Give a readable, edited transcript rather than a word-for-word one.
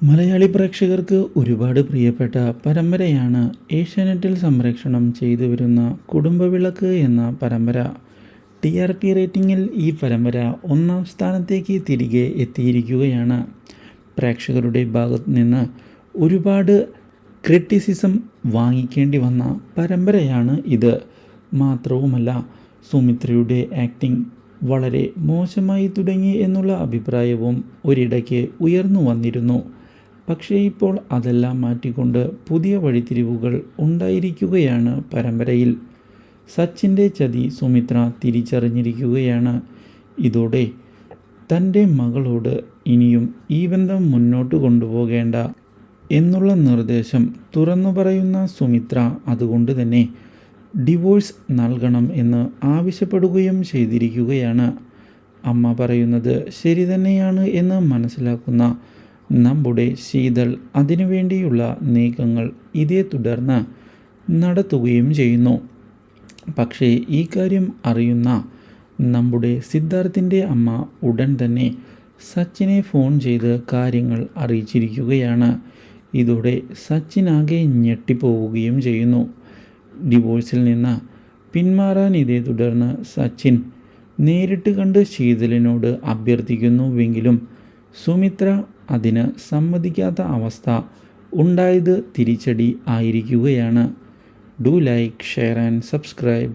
മലയാളി പ്രേക്ഷകർക്ക് ഒരുപാട് പ്രിയപ്പെട്ട പരമ്പരയാണ് ഏഷ്യാനെറ്റിൽ സംപ്രേഷണം ചെയ്തു വരുന്ന കുടുംബവിളക്ക് എന്ന പരമ്പര. TRP റേറ്റിംഗിൽ ഈ പരമ്പര 1-ാം സ്ഥാനത്തേക്ക് തിരികെ എത്തിയിരിക്കുകയാണ്. പ്രേക്ഷകരുടെ ഭാഗത്തു നിന്ന് ഒരുപാട് ക്രിറ്റിസിസം വാങ്ങിക്കേണ്ടി വന്ന പരമ്പരയാണ് ഇത്. മാത്രവുമല്ല, സുമിത്രയുടെ ആക്ടിംഗ് വളരെ മോശമായി തുടങ്ങി എന്നുള്ള അഭിപ്രായവും ഒരിടയ്ക്ക് ഉയർന്നു വന്നിരുന്നു. പക്ഷേ ഇപ്പോൾ അതെല്ലാം മാറ്റിക്കൊണ്ട് പുതിയ വഴിത്തിരിവുകൾ ഉണ്ടായിരിക്കുകയാണ് പരമ്പരയിൽ. സച്ചിൻ്റെ ചതി സുമിത്ര തിരിച്ചറിഞ്ഞിരിക്കുകയാണ്. ഇതോടെ തൻ്റെ മകളോട് ഇനിയും ഈ ബന്ധം മുന്നോട്ട് കൊണ്ടുപോകേണ്ട എന്നുള്ള നിർദ്ദേശം തുറന്നു പറയുന്ന സുമിത്ര അതുകൊണ്ട് തന്നെ ഡിവോഴ്സ് നൽകണം എന്ന് ആവശ്യപ്പെടുകയും ചെയ്തിരിക്കുകയാണ്. അമ്മ പറയുന്നത് ശരി തന്നെയാണ് എന്ന് മനസ്സിലാക്കുന്ന നമ്മുടെ ശീതൾ അതിനുവേണ്ടിയുള്ള നീക്കങ്ങൾ ഇതേ തുടർന്ന് നടത്തുകയും ചെയ്യുന്നു. പക്ഷേ ഈ കാര്യം അറിയുന്ന നമ്മുടെ സിദ്ധാർത്ഥിൻ്റെ അമ്മ ഉടൻ തന്നെ സച്ചിനെ ഫോൺ ചെയ്ത് കാര്യങ്ങൾ അറിയിച്ചിരിക്കുകയാണ്. ഇതോടെ സച്ചിനാകെ ഞെട്ടിപ്പോവുകയും ചെയ്യുന്നു. ഡിവോഴ്സിൽ നിന്ന് പിന്മാറാൻ ഇതേ തുടർന്ന് സച്ചിൻ നേരിട്ട് കണ്ട് ശീതളിനോട് അഭ്യർത്ഥിക്കുന്നുവെങ്കിലും സുമിത്ര അതിന് സമ്മതിക്കാത്ത അവസ്ഥ ഉണ്ടായത് തിരിച്ചടി ആയിരിക്കുകയാണ്. Do like, share and subscribe.